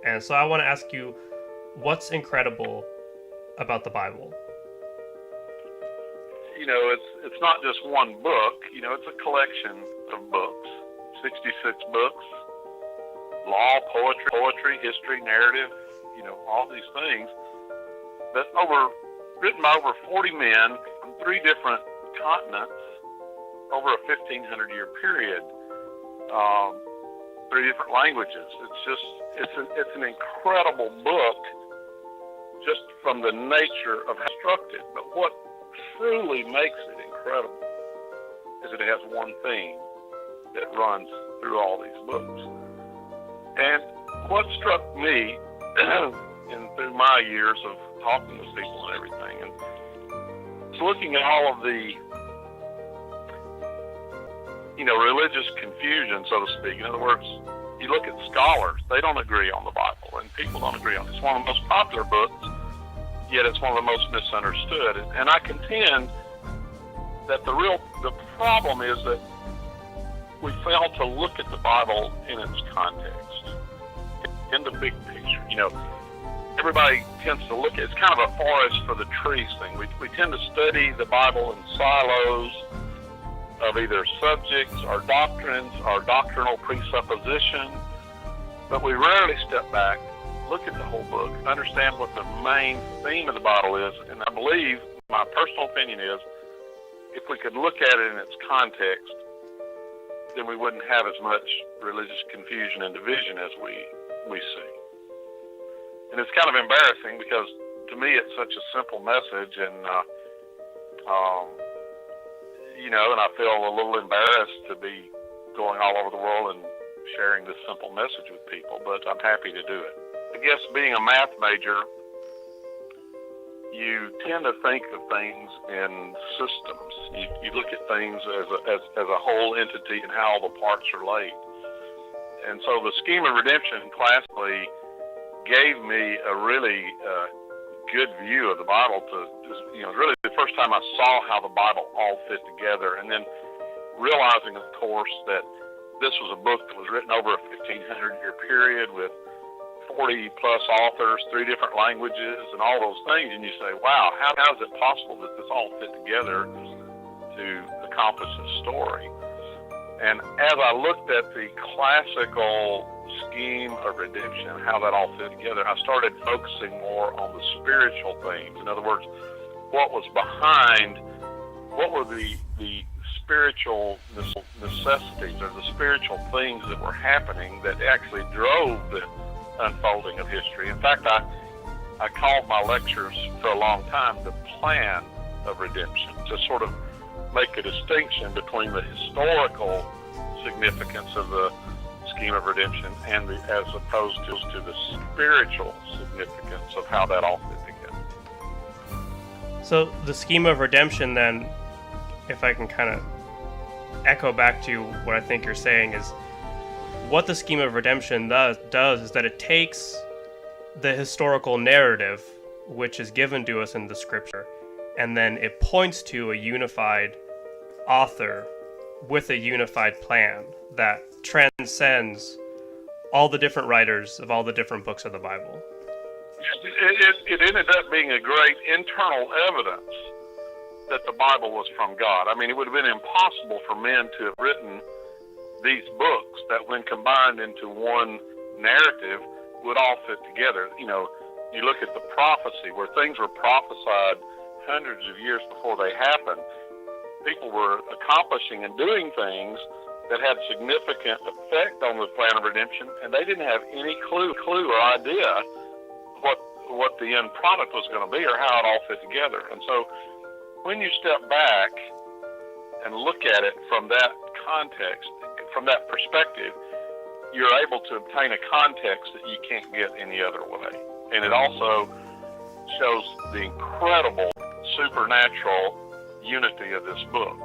And so I want to ask you, what's incredible about the Bible? It's not just one book. It's a collection of books, 66 books, law, poetry, history, narrative, all these things that written by over 40 men from 3 different continents over a 1,500-year period, 3 different languages. It's an incredible book just from the nature of how it's constructed. But what truly makes it incredible is that it has one theme that runs through all these books. And what struck me through my years of talking with people and everything, and it's looking at all of the religious confusion, so to speak. In other words, you look at scholars, they don't agree on the Bible, and people don't agree on it. It's one of the most popular books, yet it's one of the most misunderstood. And I contend that the problem is that we fail to look at the Bible in its context, in the big picture. Everybody tends to look at it's kind of a forest for the trees thing. We tend to study the Bible in silos of either subjects or doctrines or doctrinal presupposition, but we rarely step back, look at the whole book, understand what the main theme of the Bible is. And I believe, my personal opinion is, if we could look at it in its context, then we wouldn't have as much religious confusion and division as we see. And it's kind of embarrassing because to me it's such a simple message, and and I feel a little embarrassed to be going all over the world and sharing this simple message with people, but I'm happy to do it. I guess being a math major, you tend to think of things in systems. You look at things as a whole entity and how all the parts are laid. And so the scheme of redemption classically gave me a really good view of the Bible. Really the first time I saw how the Bible all fit together, and then realizing, of course, that this was a book that was written over a 1,500-year period with 40-plus authors, 3 different languages, and all those things, and you say, wow, how is it possible that this all fit together to accomplish this story? And as I looked at the classical scheme of redemption, how that all fit together, I started focusing more on the spiritual themes. In other words, what was behind, what were the spiritual necessities or the spiritual things that were happening that actually drove the unfolding of history. In fact, I called my lectures for a long time the plan of redemption, to sort of make a distinction between the historical significance of the scheme of redemption and as opposed to the spiritual significance of how that all fit together. So the scheme of redemption, then, if I can kind of echo back to what I think you're saying, is what the scheme of redemption does is that it takes the historical narrative, which is given to us in the scripture, and then it points to a unified author with a unified plan that transcends all the different writers of all the different books of the Bible. It ended up being a great internal evidence that the Bible was from God. I mean, it would have been impossible for men to have written these books that, when combined into one narrative, would all fit together. You look at the prophecy, where things were prophesied hundreds of years before they happened. People were accomplishing and doing things that had significant effect on the plan of redemption, and they didn't have any clue or idea what the end product was going to be or how it all fit together. And so when you step back and look at it from that context, from that perspective, you're able to obtain a context that you can't get any other way. And it also shows the incredible supernatural unity of this book.